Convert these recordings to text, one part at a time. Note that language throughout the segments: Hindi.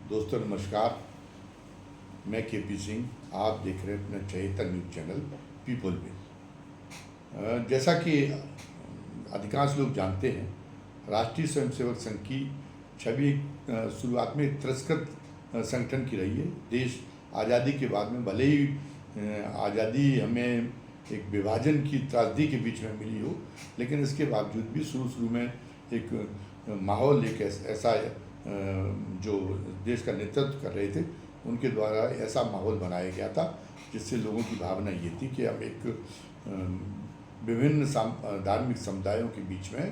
दोस्तों नमस्कार। मैं केपी सिंह, आप देख रहे हैं अपना चहेता न्यूज़ चैनल पीपल में। जैसा कि अधिकांश लोग जानते हैं, राष्ट्रीय स्वयंसेवक संघ की छवि शुरुआत में तिरस्कृत संगठन की रही है। देश आज़ादी के बाद में भले ही आज़ादी हमें एक विभाजन की त्रासदी के बीच में मिली हो, लेकिन इसके बावजूद भी शुरू में एक माहौल, एक ऐसा जो देश का नेतृत्व कर रहे थे उनके द्वारा ऐसा माहौल बनाया गया था जिससे लोगों की भावना ये थी कि हम एक विभिन्न धार्मिक समुदायों के बीच में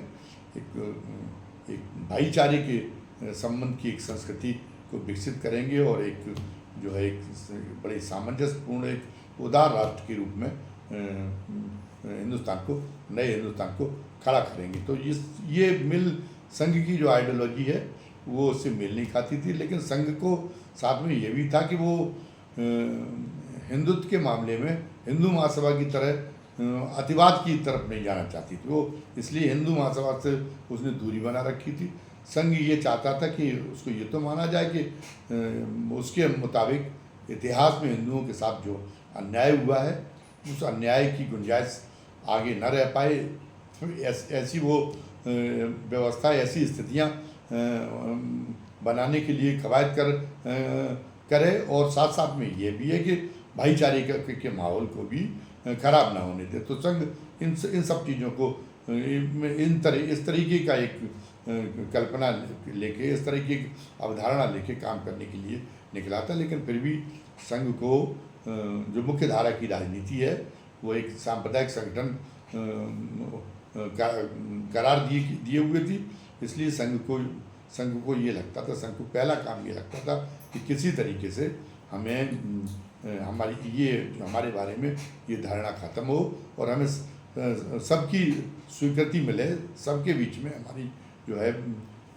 एक भाईचारे के संबंध की एक संस्कृति को विकसित करेंगे और एक जो है एक बड़े सामंजस्यपूर्ण एक उदार राष्ट्र के रूप में नए हिंदुस्तान को खड़ा करेंगे। तो ये मिल संघ की जो आइडियोलॉजी है वो उससे मेल नहीं खाती थी, लेकिन संघ को साथ में ये भी था कि वो हिंदुत्व के मामले में हिंदू महासभा की तरह अतिवाद की तरफ नहीं जाना चाहती थी। वो इसलिए हिंदू महासभा से उसने दूरी बना रखी थी। संघ ये चाहता था कि उसको ये तो माना जाए कि उसके मुताबिक इतिहास में हिंदुओं के साथ जो अन्याय हुआ है उस अन्याय की गुंजाइश आगे न रह पाए, ऐसी वो व्यवस्था, ऐसी स्थितियाँ बनाने के लिए कवायद करे और साथ साथ में ये भी है कि भाईचारे के माहौल को भी खराब ना होने दे। तो संघ इन सब चीज़ों को इस तरीके का एक कल्पना लेके, इस तरीके की अवधारणा लेके काम करने के लिए निकला था। लेकिन फिर भी संघ को जो मुख्य धारा की राजनीति है वो एक सांप्रदायिक संगठन करार दिए हुए थी। इसलिए संघ को ये लगता था, संघ को पहला काम ये लगता था कि किसी तरीके से हमें हमारे बारे में ये धारणा ख़त्म हो और हमें सबकी स्वीकृति मिले, सबके बीच में हमारी जो है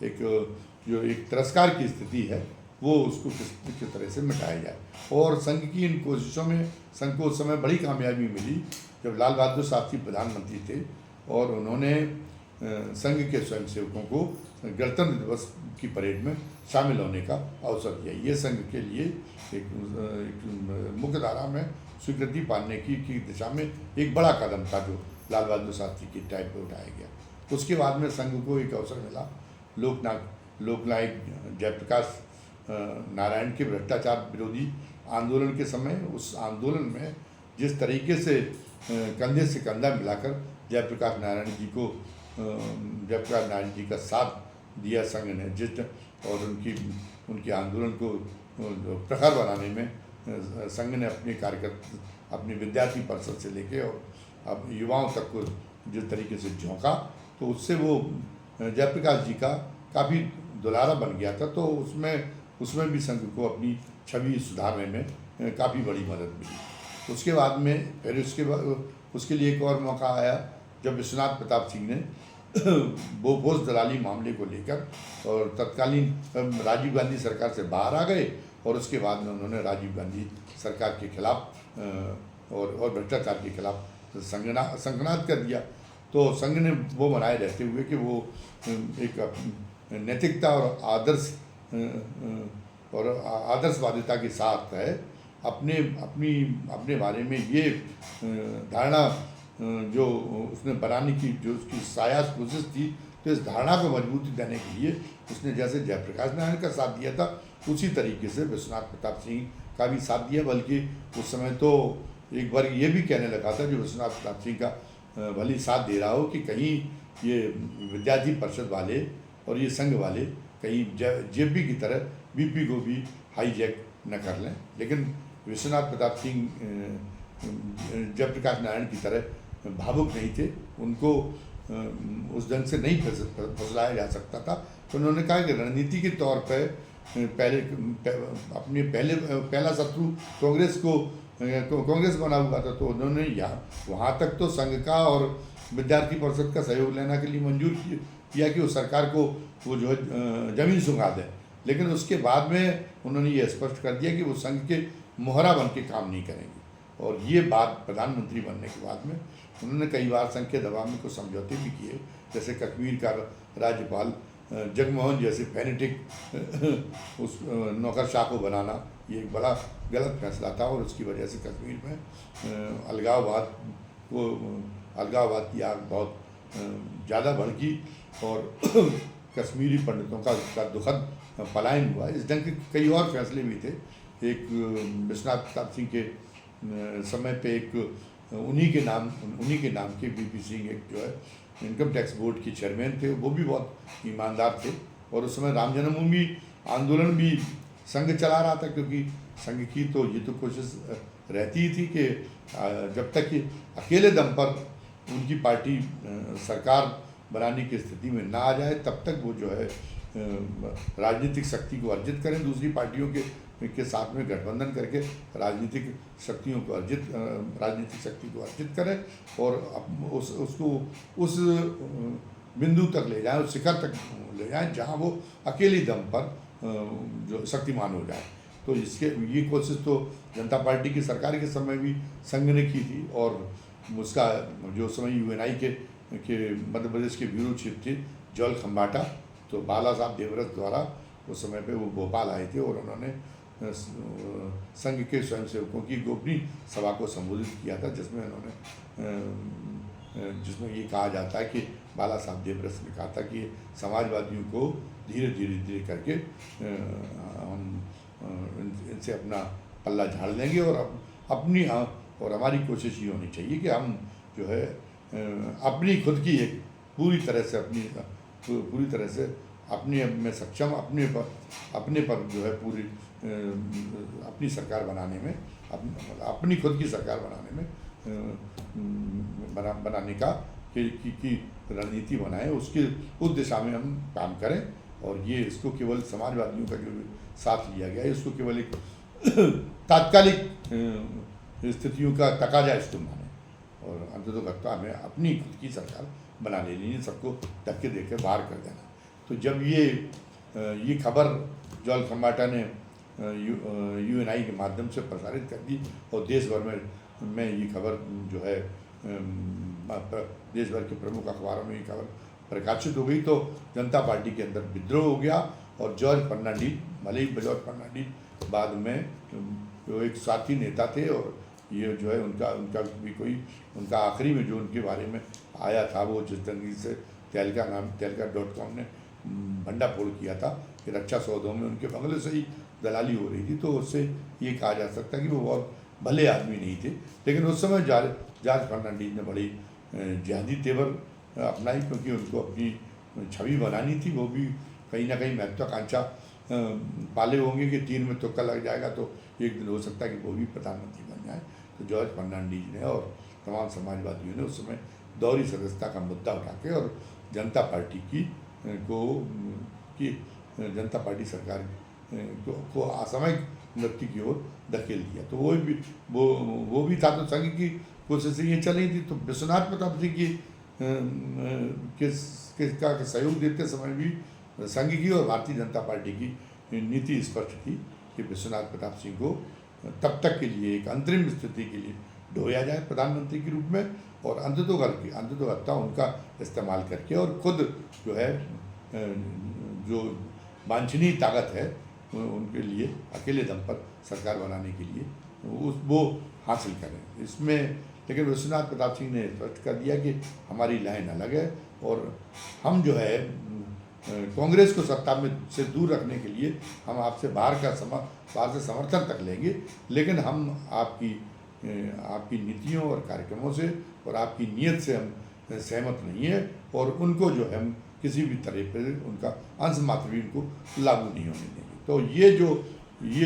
एक तिरस्कार की स्थिति है वो उसको किस तरह से मिटाया जाए। और संघ की इन कोशिशों में संघ को उस समय बड़ी कामयाबी मिली जब लाल बहादुर शास्त्री प्रधानमंत्री थे और उन्होंने संघ के स्वयंसेवकों को गणतंत्र दिवस की परेड में शामिल होने का अवसर दिया। ये संघ के लिए एक मुख्य धारा में स्वीकृति पाने की दिशा में एक बड़ा कदम था जो लाल बहादुर शास्त्री की टाइम पर उठाया गया। उसके बाद में संघ को एक अवसर मिला लोकनायक जयप्रकाश नारायण के भ्रष्टाचार विरोधी आंदोलन के समय। उस आंदोलन में जिस तरीके से कंधे से कंधा मिलाकर जयप्रकाश नारायण जी का साथ दिया संघ ने और उनके आंदोलन को प्रखर बनाने में संघ ने अपने विद्यार्थी परिषद से लेके और अब युवाओं तक को जिस तरीके से झोंका, तो उससे वो जयप्रकाश जी का काफ़ी दुलारा बन गया था। तो उसमें भी संघ को अपनी छवि सुधारने में काफ़ी बड़ी मदद मिली। उसके बाद में फिर उसके लिए एक और मौका आया जब विश्वनाथ प्रताप सिंह ने बोफोर्स दलाली मामले को लेकर और तत्कालीन राजीव गांधी सरकार से बाहर आ गए और उसके बाद में उन्होंने राजीव गांधी सरकार के खिलाफ और भ्रष्टाचार के खिलाफ संघनाद कर दिया। तो संघ ने वो बनाए रहते हुए कि वो एक नैतिकता और आदर्शवादिता के साथ है अपने बारे में ये धारणा जो उसने बनाने की जो उसकी सायास कोशिश थी, तो इस धारणा को मजबूती देने के लिए उसने जैसे जयप्रकाश नारायण का साथ दिया था उसी तरीके से विश्वनाथ प्रताप सिंह का भी साथ दिया। बल्कि उस समय तो एक बार ये भी कहने लगा था जो विश्वनाथ प्रताप सिंह का भली साथ दे रहा हो कि कहीं ये विद्यार्थी परिषद वाले और ये संघ वाले कहीं जेपी की तरह बीपी को भी हाईजैक न कर लें। लेकिन विश्वनाथ प्रताप सिंह जयप्रकाश नारायण की तरह भावुक नहीं थे, उनको उस ढंग से नहीं फसलाया जा सकता था। तो उन्होंने कहा कि रणनीति के तौर पर पहला शत्रु कांग्रेस बना हुआ था, तो उन्होंने वहाँ तक तो संघ का और विद्यार्थी परिषद का सहयोग लेने के लिए मंजूर किया कि वो सरकार को वो जो है जमीन सुंघा दें। लेकिन उसके बाद में उन्होंने ये स्पष्ट कर दिया कि वो संघ के मोहरा बन के काम नहीं करेंगे। और ये बात प्रधानमंत्री बनने के बाद में उन्होंने कई बार संघ के दबाव में कुछ समझौते भी किए, जैसे कश्मीर का राज्यपाल जगमोहन जैसे फैनेटिक उस नौकरशाह को बनाना, ये एक बड़ा गलत फैसला था और उसकी वजह से कश्मीर में अलगाववाद की आग बहुत ज़्यादा भड़की और कश्मीरी पंडितों का दुखद पलायन हुआ। इस ढंग के कई और फैसले भी थे। एक विश्वनाथ प्रताप सिंह के समय पे एक उन्हीं के नाम के बीपी सिंह एक जो है इनकम टैक्स बोर्ड के चेयरमैन थे, वो भी बहुत ईमानदार थे। और उस समय राम जन्मभूमि आंदोलन भी संघ चला रहा था, क्योंकि संघ की तो ये तो कोशिश रहती ही थी कि जब तक कि अकेले दम पर उनकी पार्टी सरकार बनाने की स्थिति में ना आ जाए तब तक वो जो है राजनीतिक शक्ति को अर्जित करें, दूसरी पार्टियों के साथ में गठबंधन करके राजनीतिक शक्ति को अर्जित करें और उसको उस बिंदु तक ले जाएं, उस शिखर तक ले जाएं जहां वो अकेली दम पर जो शक्तिमान हो जाए। तो ये कोशिश तो जनता पार्टी की सरकार के समय भी संघ ने की थी और उसका जो समय यूएनआई के मध्य प्रदेश के ब्यूरो चीफ थे जॉल खम्बाटा, तो बाला साहब देवव्रत द्वारा उस समय पे वो भोपाल आए थे और उन्होंने संघ के स्वयंसेवकों की गोपनीय सभा को संबोधित किया था, जिसमें ये कहा जाता है कि बाला साहब देवव्रत ने कहा था कि समाजवादियों को धीरे धीरे करके हम इनसे अपना पल्ला झाड़ लेंगे और हमारी कोशिश ये होनी चाहिए कि हम जो है अपनी खुद की एक पूरी तरह से अपने में सक्षम अपने पर जो है पूरी अपनी सरकार बनाने में अपनी खुद की सरकार बनाने का की रणनीति बनाएं, उस दिशा में हम काम करें। और ये इसको केवल समाजवादियों का जो साथ लिया गया है इसको केवल एक तात्कालिक स्थितियों का तकाजा इसको माने और अंततोगत्वा हमें अपनी खुद की सरकार बना लेनी है, सबको धक्के दे के बाहर कर देना। तो जब ये खबर जॉल खम्बाटा ने यूएनआई के माध्यम से प्रसारित कर दी और देश भर में ये खबर जो है देश भर के प्रमुख अखबारों में ये खबर प्रकाशित हो गई, तो जनता पार्टी के अंदर विद्रोह हो गया और जॉर्ज फर्नांडीज, भले ही जॉर्ज फर्नांडीज बाद में जो एक साथी नेता थे और ये जो है उनका भी कोई उनका आखिरी में जो उनके बारे में आया था वो जिस तरीके से तहलका.com ने भंडाफोड़ किया था कि रक्षा सौदों में उनके बंगले से ही दलाली हो रही थी, तो उससे ये कहा जा सकता है कि वो बहुत भले आदमी नहीं थे। लेकिन उस समय जॉर्ज फर्नांडीज ने बड़ी जिहादी तेवर अपनाई, क्योंकि उनको अपनी छवि बनानी थी, वो भी कहीं ना कहीं महत्वाकांक्षा पाले होंगे कि तीर में तुक्का लग जाएगा तो एक दिन हो सकता है कि वो भी प्रधानमंत्री बन जाए। तो जॉर्ज फर्नांडीज ने और तमाम समाजवादियों ने उस समय दोहरी सदस्यता का मुद्दा उठा के और जनता पार्टी सरकार को असामयिक मृत्यु की ओर धकेल दिया। तो वो भी था, तो संघ की कोशिशें ये चल रही थी। तो विश्वनाथ प्रताप सिंह का सहयोग देते समय भी संघ की और भारतीय जनता पार्टी की नीति स्पष्ट थी कि विश्वनाथ प्रताप सिंह को तब तक के लिए एक अंतरिम स्थिति के लिए ढोया जाए प्रधानमंत्री के रूप में और अंततोगत्वा उनका इस्तेमाल करके और खुद जो है जो वांछनीय ताकत है उनके लिए अकेले दम पर सरकार बनाने के लिए वो हासिल करें। इसमें लेकिन विश्वनाथ प्रताप सिंह ने स्पष्ट कर दिया कि हमारी लाइन अलग है और हम जो है कांग्रेस को सत्ता में से दूर रखने के लिए हम आपसे बाहर से समर्थन तक लेंगे, लेकिन हम आपकी नीतियों और कार्यक्रमों से और आपकी नीयत से हम सहमत नहीं है और उनको जो है हम किसी भी तरह पर उनका अंश मात्र भी उनको लागू नहीं होने देंगे। तो ये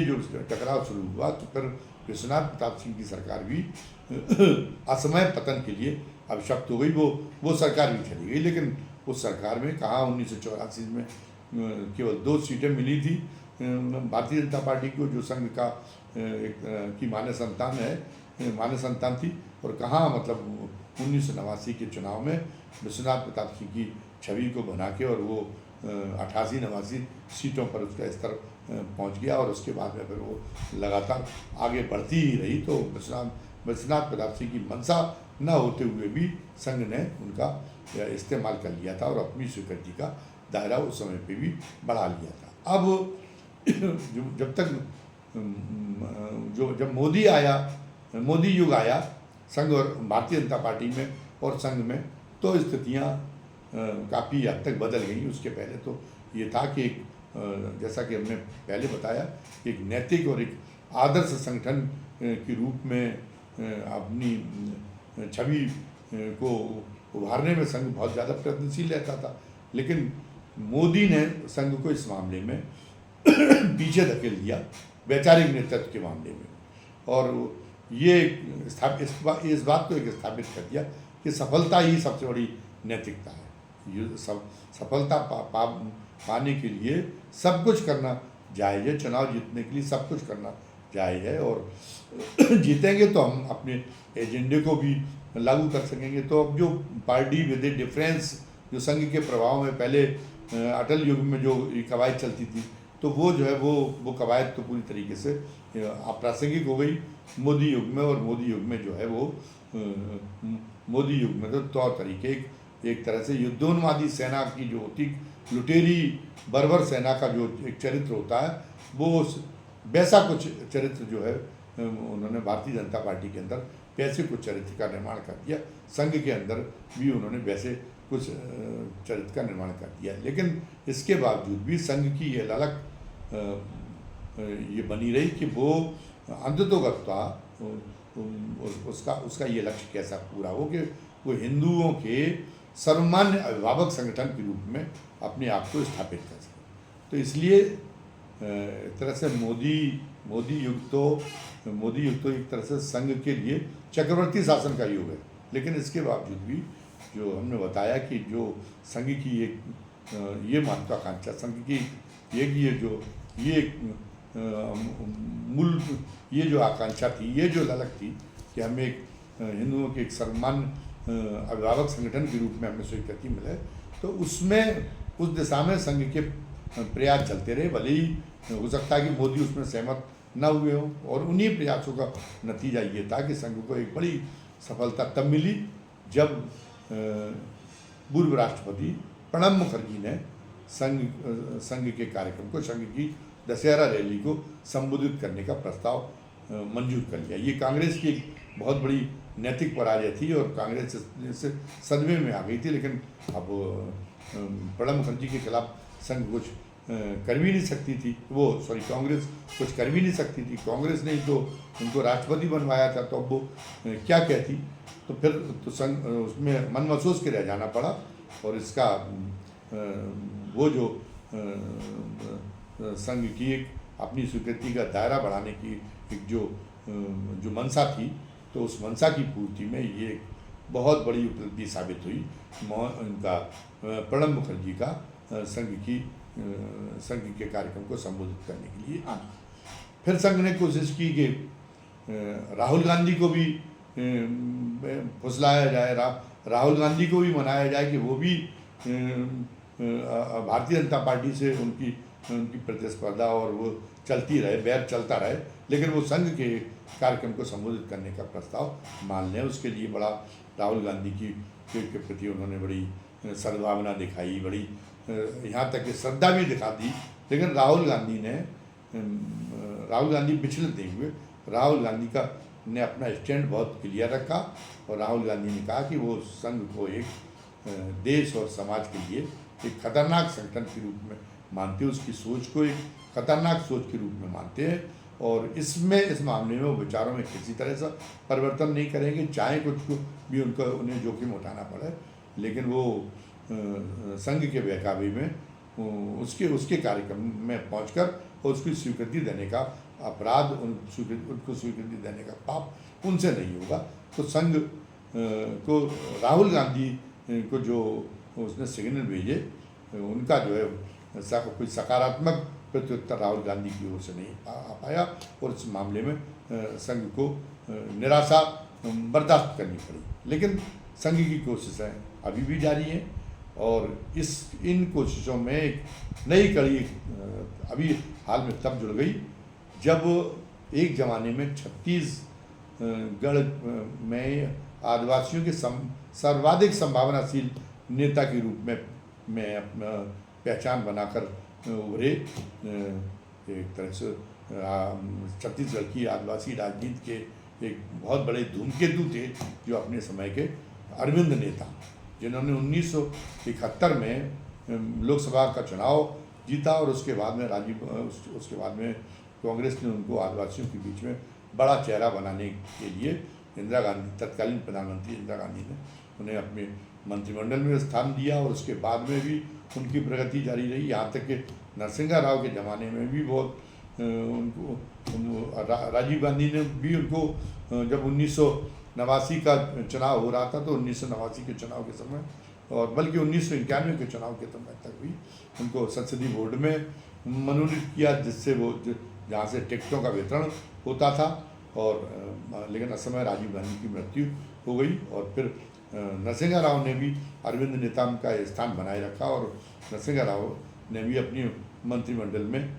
जो टकराव शुरू हुआ तो फिर विश्वनाथ प्रताप सिंह की सरकार भी असमय पतन के लिए अब शक्त हो गई। वो सरकार भी चली गई, लेकिन उस सरकार में कहाँ 1984 में केवल 2 सीटें मिली थी भारतीय जनता पार्टी को, जो संघ का की मान्य संतान थी, और कहाँ मतलब 1989 के चुनाव में विश्वनाथ प्रताप सिंह की छवि को बना के और वो 88-89 सीटों पर उसका स्तर पहुंच गया और उसके बाद में फिर वो लगातार आगे बढ़ती ही रही। तो विश्वनाथ प्रताप सिंह की मंशा न होते हुए भी संघ ने उनका इस्तेमाल कर लिया था और अपनी स्वीकृति का दायरा उस समय पे भी बढ़ा लिया था। अब जब तक जब मोदी युग आया संघ और भारतीय जनता पार्टी में और संघ में, तो स्थितियाँ काफ़ी हद तक बदल गई। उसके पहले तो ये था कि जैसा कि हमने पहले बताया, एक नैतिक और एक आदर्श संगठन के रूप में अपनी छवि को उभारने में संघ बहुत ज़्यादा प्रयत्नशील रहता था। लेकिन मोदी ने संघ को इस मामले में पीछे धकेल दिया, वैचारिक नेतृत्व के मामले में, और ये इस बात को एक स्थापित कर दिया कि सफलता ही सबसे बड़ी नैतिकता है। सफलता पाने के लिए सब कुछ करना जायज़ है, चुनाव जीतने के लिए सब कुछ करना जायज़ है, और जीतेंगे तो हम अपने एजेंडे को भी लागू कर सकेंगे। तो अब जो पार्टी विद ए डिफरेंस, जो संघ के प्रभाव में पहले अटल युग में जो कवायद चलती थी, तो वो जो है वो कवायद तो पूरी तरीके से अप्रासंगिक हो गई मोदी युग में। और मोदी युग में जो है वो मोदी युग में तो तौर तरीके एक तरह से युद्धोन्मादी सेना की जो होती, लुटेरी बर्बर सेना का जो एक चरित्र होता है, वो वैसा कुछ चरित्र जो है उन्होंने भारतीय जनता पार्टी के अंदर वैसे कुछ चरित्र का निर्माण कर दिया। संघ के अंदर भी उन्होंने वैसे कुछ चरित्र का निर्माण कर दिया। लेकिन इसके बावजूद भी संघ की ये ललक ये बनी रही कि वो अंततोगत्वा उसका ये लक्ष्य कैसा पूरा हो कि वो हिंदुओं के सर्वमान्य अभिभावक संगठन के रूप में अपने आप को स्थापित कर सके। तो इसलिए एक तरह से मोदी युग तो एक तरह से संघ के लिए चक्रवर्ती शासन का युग है। लेकिन इसके बावजूद भी जो हमने बताया कि जो संघ की एक ये महत्वाकांक्षा, संघ की ये जो आकांक्षा थी, ये जो ललक थी कि हमें एक हिंदुओं के एक सर्वमान्य अभिभावक संगठन के रूप में हमें स्वीकृति मिले, तो उसमें उस दिशा में संघ के प्रयास चलते रहे। भले ही हो सकता है कि मोदी उसमें सहमत न हुए हों, और उन्हीं प्रयासों का नतीजा ये था कि संघ को एक बड़ी सफलता तब मिली जब पूर्व राष्ट्रपति प्रणब मुखर्जी ने संघ के कार्यक्रम को, संघ की दशहरा रैली को संबोधित करने का प्रस्ताव मंजूर कर लिया। ये कांग्रेस की एक बहुत बड़ी नैतिक पराजय थी और कांग्रेस से सदमे में आ गई थी। लेकिन अब प्रणब मुखर्जी के खिलाफ संघ कुछ कर भी नहीं सकती थी, कांग्रेस कुछ कर भी नहीं सकती थी। कांग्रेस ने तो उनको राष्ट्रपति बनवाया था, तो अब वो क्या कहती। तो फिर तो संघ उसमें मन महसूस के रह जाना पड़ा, और इसका वो जो संघ की एक अपनी स्वीकृति का दायरा बढ़ाने की एक जो मंशा थी, तो उस मंशा की पूर्ति में ये बहुत बड़ी उपलब्धि साबित हुई उनका प्रणब मुखर्जी का संघ के कार्यक्रम को संबोधित करने के लिए आना। फिर संघ ने कोशिश की कि राहुल गांधी को भी फुसलाया जाए, राहुल गांधी को भी मनाया जाए कि वो भी भारतीय जनता पार्टी से उनकी प्रतिस्पर्धा और वो चलती रहे, बैर चलता रहे, लेकिन वो संघ के कार्यक्रम को संबोधित करने का प्रस्ताव मान लें। उसके लिए बड़ा राहुल गांधी के प्रति उन्होंने बड़ी सद्भावना दिखाई, बड़ी यहाँ तक कि श्रद्धा भी दिखा दी। लेकिन राहुल गांधी विचलित नहीं हुए। राहुल गांधी ने अपना स्टैंड बहुत क्लियर रखा, और राहुल गांधी ने कहा कि वो संघ को एक देश और समाज के लिए एक खतरनाक संगठन के रूप में मानते हैं, उसकी सोच को एक खतरनाक सोच के रूप में मानते हैं, और इस मामले में वो विचारों में किसी तरह से परिवर्तन नहीं करेंगे, चाहे कुछ भी उन्हें जोखिम उठाना पड़े। लेकिन वो संघ के बहकावे में उसके कार्यक्रम में पहुंचकर उसकी स्वीकृति देने का अपराध, उनको स्वीकृति देने का पाप उनसे नहीं होगा। तो संघ को राहुल गांधी को जो उसने सिग्नल भेजे, उनका जो है कोई सकारात्मक प्रत्युत्तर राहुल गांधी की ओर से नहीं आ पाया, और इस मामले में संघ को निराशा बर्दाश्त करनी पड़ी। लेकिन संघ की कोशिशें अभी भी जारी हैं, और इन कोशिशों में एक नई कड़ी अभी हाल में तब जुड़ गई जब एक ज़माने में छत्तीसगढ़ में आदिवासियों के सर्वाधिक संभावनाशील नेता के रूप में पहचान बनाकर उभरे। एक तरह से छत्तीसगढ़ की आदिवासी राजनीति के एक बहुत बड़े धूमकेतु थे, जो अपने समय के अरविंद नेता, जिन्होंने 1971 में लोकसभा का चुनाव जीता और उसके बाद में उसके बाद में कांग्रेस ने उनको आदिवासियों के बीच में बड़ा चेहरा बनाने के लिए इंदिरा गांधी, तत्कालीन प्रधानमंत्री इंदिरा गांधी ने उन्हें अपने मंत्रिमंडल में स्थान दिया और उसके बाद में भी उनकी प्रगति जारी रही। यहाँ तक कि नरसिंह राव के ज़माने में भी बहुत राजीव गांधी ने भी उनको, जब 1989 का चुनाव हो रहा था तो 1989 के चुनाव के समय और बल्कि 1991 के चुनाव के समय तक भी उनको संसदीय बोर्ड में मनोनीत किया, जिससे वो जहाँ से टिकटों का वितरण होता था। और लेकिन असमय राजीव गांधी की मृत्यु हो गई और फिर नरसिंह राव ने भी अरविंद नेताम का स्थान बनाए रखा और नरसिंह राव ने भी अपनी मंत्रिमंडल में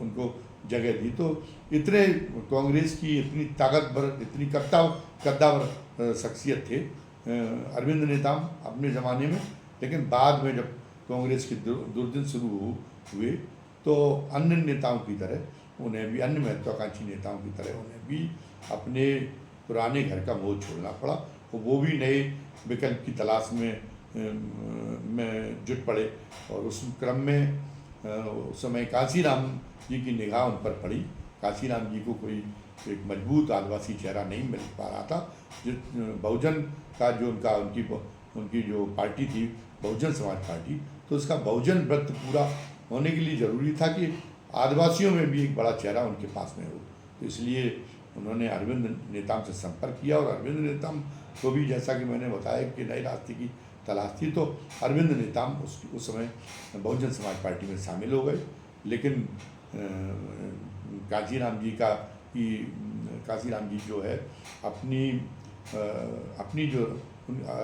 उनको जगह दी। तो इतने कांग्रेस की इतनी ताकतवर, इतनी कद्दावर शख्सियत थे अरविंद नेताम अपने ज़माने में। लेकिन बाद में जब कांग्रेस के दुर्दिन शुरू हुए तो अन्य नेताओं की तरह उन्हें भी, अन्य महत्वाकांक्षी नेताओं की तरह उन्हें भी अपने पुराने घर का मोह छोड़ना पड़ा और वो भी नए विकल्प की तलाश में जुट पड़े। और उस क्रम में उस समय कांसीराम जी की निगाह उन पर पड़ी। कांसीराम जी को कोई एक मजबूत आदिवासी चेहरा नहीं मिल पा रहा था। बहुजन का जो उनकी जो पार्टी थी, बहुजन समाज पार्टी, तो उसका बहुजन व्रत पूरा होने के लिए ज़रूरी था कि आदिवासियों में भी एक बड़ा चेहरा उनके पास में हो। तो इसलिए उन्होंने अरविंद नेताम से संपर्क किया और अरविंद नेताम को भी, जैसा कि मैंने बताया कि नए रास्ते की तलाश थी, तो अरविंद नेताम उस समय बहुजन समाज पार्टी में शामिल हो गए। लेकिन कांसीराम जी जो है अपनी जो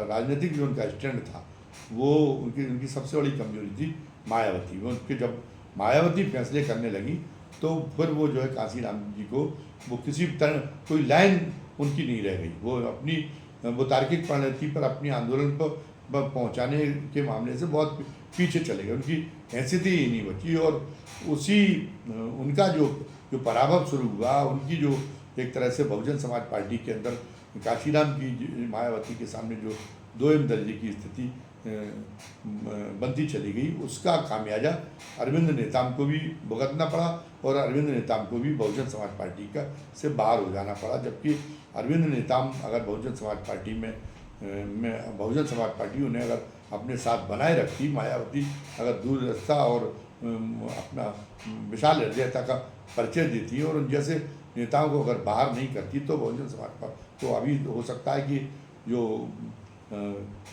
राजनीतिक जो उनका स्टैंड था, वो उनकी सबसे बड़ी कमजोरी थी मायावती। वो उनके जब मायावती फैसले करने लगी तो फिर वो जो है कांसीराम जी को वो किसी तरह कोई लाइन उनकी नहीं रह गई। वो तार्किक प्रणति पर अपनी आंदोलन पर पहुंचाने के मामले से बहुत पीछे चले गए। उनकी हैसियत ही नहीं बची और उनका जो पराभव शुरू हुआ, उनकी जो एक तरह से बहुजन समाज पार्टी के अंदर कांसीराम की मायावती के सामने जो दोयम दर्जे की स्थिति बनती चली गई, उसका खामियाजा अरविंद नेताम को भी भुगतना पड़ा और अरविंद नेताम को भी बहुजन समाज पार्टी से बाहर हो जाना पड़ा। जबकि अरविंद नेताम अगर बहुजन समाज पार्टी उन्हें अगर अपने साथ बनाए रखती, मायावती अगर दूरदर्शिता और अपना विशाल हृदयता का परिचय देती और उन जैसे नेताओं को अगर बाहर नहीं करती, तो बहुजन समाज पार्टी तो अभी हो सकता है कि जो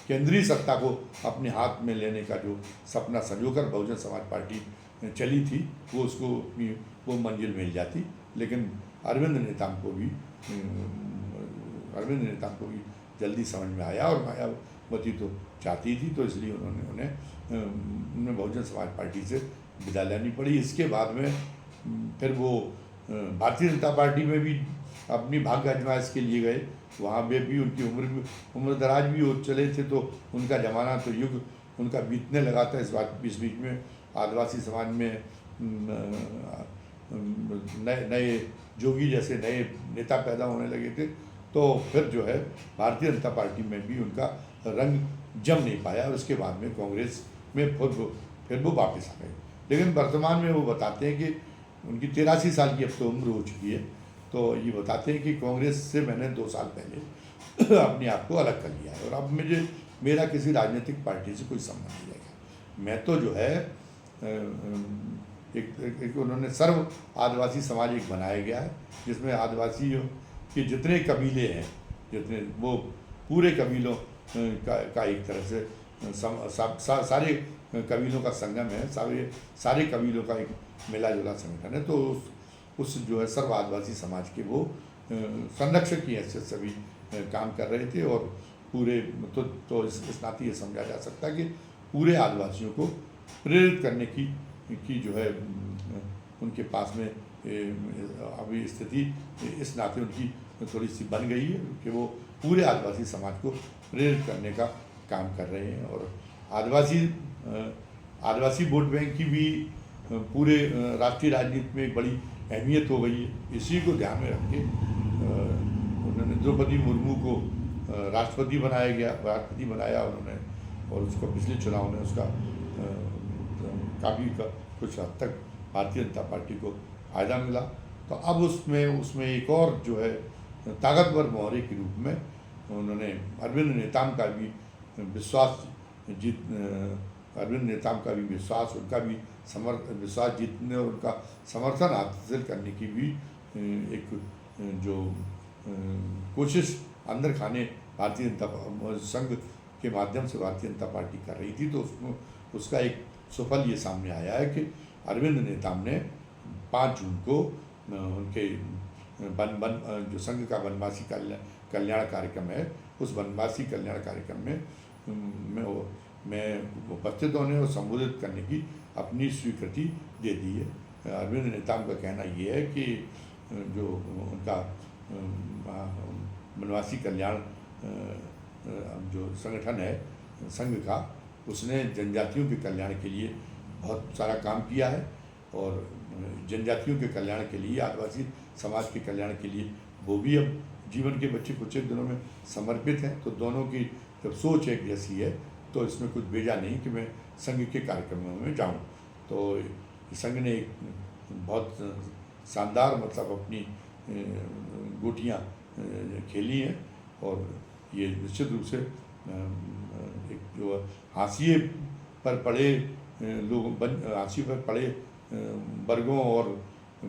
केंद्रीय सत्ता को अपने हाथ में लेने का जो सपना संजोकर बहुजन समाज पार्टी चली थी, वो उसको वो मंजिल मिल जाती। लेकिन अरविंद नेताम को भी जल्दी समझ में आया और मायावती तो चाहती थी, तो इसलिए उन्हें बहुजन समाज पार्टी से विदा लेनी पड़ी। इसके बाद में फिर वो भारतीय जनता पार्टी में भी अपनी भाग्य आजमाइश के लिए गए। वहाँ पे भी उनकी उम्र दराज भी हो चले थे, तो उनका ज़माना तो युग उनका बीतने लगा था। इस बीच में आदिवासी समाज में नए जोगी जैसे नए नेता पैदा होने लगे थे। तो फिर जो है भारतीय जनता पार्टी में भी उनका रंग जम नहीं पाया और उसके बाद में कांग्रेस में फिर वो वापस आ गए। लेकिन वर्तमान में वो बताते हैं कि उनकी 83 साल की अब तो उम्र हो चुकी है, तो ये बताते हैं कि कांग्रेस से मैंने 2 साल पहले अपने आप को अलग कर लिया है और अब मेरा किसी राजनीतिक पार्टी से कोई संबंध नहीं रहेगा। मैं तो जो है एक उन्होंने सर्व आदिवासी समाज एक बनाया गया है, जिसमें आदिवासियों के जितने कबीले हैं, जितने वो पूरे कबीलों का एक तरह से सारे कबीलों का संगम है, सारे कबीलों का एक मिला जुला संगठन है। तो उस जो है सर्व आदिवासी समाज के वो संरक्षक की हैसियत से भी काम कर रहे थे और पूरे तो इस नाते ये समझा जा सकता है कि पूरे आदिवासियों को प्रेरित करने की जो है उनके पास में अभी स्थिति इस नाते उनकी थोड़ी सी बन गई है कि वो पूरे आदिवासी समाज को प्रेरित करने का काम कर रहे हैं। और आदिवासी आदिवासी वोट बैंक की भी पूरे राष्ट्रीय राजनीति में एक बड़ी अहमियत हो गई है। इसी को ध्यान में रख के उन्होंने द्रौपदी मुर्मू को राष्ट्रपति बनाया उन्होंने, और उसको पिछले चुनाव में उसका काफ़ी कुछ हद तक भारतीय जनता पार्टी को फायदा मिला। तो अब उसमें एक और जो है ताकतवर मोहरे के रूप में उन्होंने अरविंद नेताम का भी विश्वास उनका भी विश्वास जीतने और उनका समर्थन हासिल करने की भी एक जो कोशिश अंदर खाने भारतीय जनता संघ के माध्यम से भारतीय जनता पार्टी कर रही थी। तो उसका एक सफल ये सामने आया है कि अरविंद नेताम ने 5 जून को उनके जो संघ का वनवासी कल्याण कार्यक्रम है, उस वनवासी कल्याण कार्यक्रम में उपस्थित होने और संबोधित करने की अपनी स्वीकृति दे दी है। अरविंद नेताम का कहना ये है कि जो उनका वनवासी कल्याण जो संगठन है संघ का, उसने जनजातियों के कल्याण के लिए बहुत सारा काम किया है, और जनजातियों के कल्याण के लिए, आदिवासी समाज के कल्याण के लिए वो भी अब जीवन के बच्चे कुछ एक दिनों में समर्पित हैं। तो दोनों की जब सोच एक जैसी है तो इसमें कुछ बेजा नहीं कि मैं संघ के कार्यक्रमों में जाऊं। तो संघ ने एक बहुत शानदार मतलब अपनी गोटियां खेली हैं, और ये निश्चित रूप से एक जो हाशिए पर पड़े हाशिए पर पड़े वर्गों और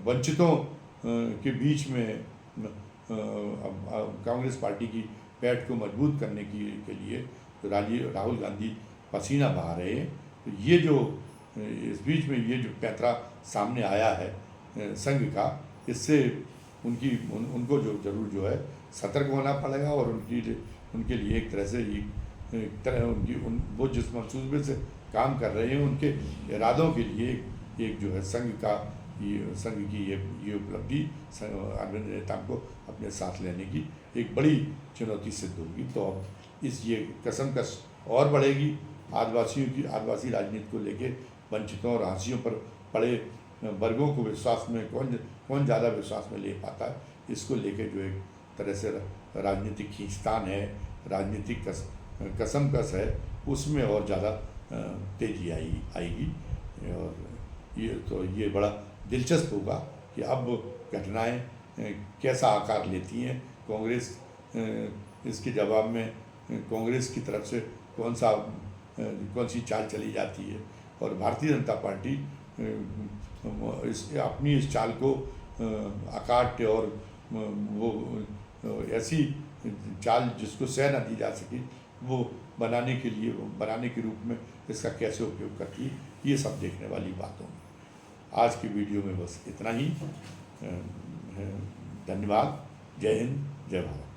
वंचितों के बीच में कांग्रेस पार्टी की पैठ को मजबूत करने के लिए राहुल गांधी पसीना बहा रहे हैं। तो ये जो इस बीच में ये जो पैंतरा सामने आया है संघ का, इससे उनको जो जरूर जो है सतर्क होना पड़ेगा, और उनके लिए एक तरह से वो जिस मंसूबे से काम कर रहे हैं उनके इरादों के लिए एक जो है संघ की ये उपलब्धि अरविंद नेताम को अपने साथ लेने की एक बड़ी चुनौती सिद्ध होगी। तो अब ये कसमकस और बढ़ेगी आदिवासी राजनीति को लेके, वंचितों और हाशियों पर पड़े वर्गों को विश्वास में कौन ज़्यादा विश्वास में ले पाता है, इसको लेके जो एक तरह से राजनीतिक खींचतान है, राजनीतिक कसमकस है, उसमें और ज़्यादा तेजी आएगी। और ये बड़ा दिलचस्प होगा कि अब घटनाएं कैसा आकार लेती हैं। कांग्रेस इसके जवाब में कांग्रेस की तरफ से कौन सी चाल चली जाती है, और भारतीय जनता पार्टी अपनी इस चाल को अकाट्य और वो ऐसी चाल जिसको सह न दी जा सके वो बनाने के रूप में इसका कैसे उपयोग करती है, ये सब देखने वाली बातों में आज की वीडियो में बस इतना ही। धन्यवाद। जय हिंद, जय भारत।